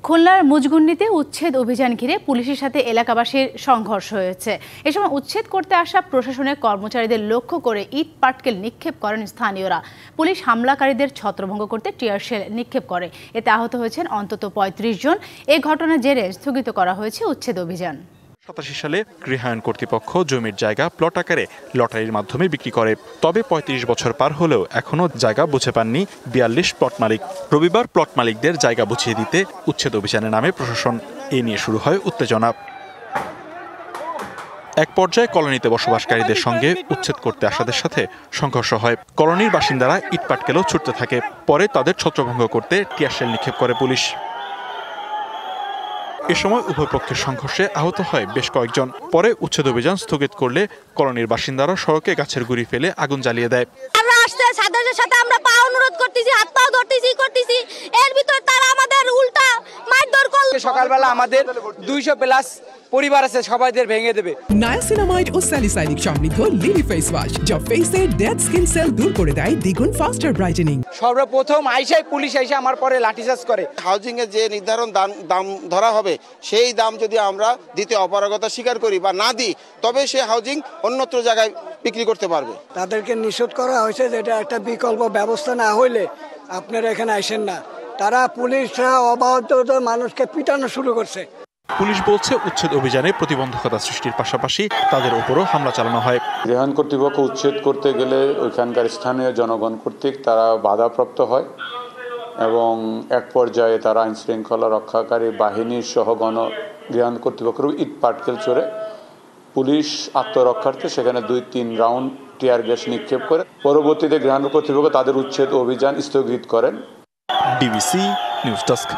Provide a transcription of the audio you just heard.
খুলনার মুজগুন্ডিতে উচ্ছেদ অভিযান ঘিরে পুলিশের সাথে এলাকাবাসীর সংঘর্ষ হয়েছে। এ সময় উচ্ছেদ করতে আসা প্রশাসনের কর্মচারীদের লক্ষ্য করে ইট পাটকেল নিক্ষেপ করেন স্থানীয়রা। পুলিশ হামলাকারীদের ছত্রভঙ্গ করতে টিয়ার শেল নিক্ষেপ করে। এতে আহত হয়েছেন অন্তত ৩৫ জন। এ ঘটনার জেরে স্থগিত করা হয়েছে উচ্ছেদ অভিযান। 87 সালে গৃহায়ণ কর্তৃপক্ষ জমির জায়গা প্লট আকারে লটারির মাধ্যমে বিক্রি করে। তবে ৩৫ বছর পার হলেও এখনও জায়গা বুঝে পাননি ৪২ প্লট মালিক। রবিবার প্লট মালিকদের জায়গা বুঝিয়ে দিতে উচ্ছেদ অভিযানের নামে প্রশাসন। এ নিয়ে শুরু হয় উত্তেজনা। এক পর্যায়ে কলোনিতে বসবাসকারীদের সঙ্গে উচ্ছেদ করতে আসাদের সাথে সংঘর্ষ হয়। কলোনির বাসিন্দারা ইটপাটকেলও ছুটতে থাকে। পরে তাদের ছত্রভঙ্গ করতে টিয়ারশেল নিক্ষেপ করে পুলিশ। এ সময় উভয় পক্ষের সংঘর্ষে আহত হয় বেশ কয়েকজন। পরে উচ্ছেদ অভিযান স্থগিত করলে কলোনির বাসিন্দারা সড়কে গাছের গুঁড়ি ফেলে আগুন জ্বালিয়ে দেয়। আমরা পা অনুরোধ করতেছি, হাত পাও ধরতেছি, এর ভিতর তারা আমাদের উল্টা মারধর করলো। সকালবেলা আমাদের 200+ পরিবার আছে, সবাইদের ভেঙে দেবে। নায়াসিনামাইড ও স্যালিসাইলিক সমৃদ্ধ লিলি ফেস ওয়াশ, যা ফেসের ডেড স্কিন সেল দূর করে দেয় দ্বিগুণ ফাস্টার ব্রাইটেনিং। সর্বপ্রথম পুলিশ আইসা আমার পরে লাঠিচার্জ করে। হাউজিং এর যে নির্ধারণ দাম ধরা হবে, সেই দাম যদি আমরা দিতে অপারগতা স্বীকার করি বা না দিই, তবে সে হাউজিং অন্যত্র জায়গায় বিক্রি করতে পারবে। তাদেরকে নিষেধ করা হয়েছে যে এটা একটা বিকল্প ব্যবস্থা না হইলে আপনারা এখানে আসেন না। তারা পুলিশরা অবাধ মানুষকে পিটানো শুরু করছে। পুলিশ বলছে উচ্ছেদ অভিযানে প্রতিবন্ধকতা সৃষ্টির পাশাপাশি তাদের উপরও হামলা চালানো হয়। গৃহায়ণ কর্তৃপক্ষ উচ্ছেদ করতে গেলে ওইখানকার স্থানীয় জনগণ কর্তৃক তারা বাধাপ্রাপ্ত হয় এবং এক পর্যায়ে তারা আইন শৃঙ্খলা রক্ষাকারী বাহিনীর সহ গৃহায়ণ কর্তৃপক্ষের ইট পাটকেল চড়ে পুলিশ আত্মরক্ষার্থে সেখানে 2-3 রাউন্ড টিয়ার গ্যাস নিক্ষেপ করে। পরবর্তীতে গৃহায়ণ কর্তৃপক্ষ তাদের উচ্ছেদ অভিযান স্থগিত করেন। DBC news desk.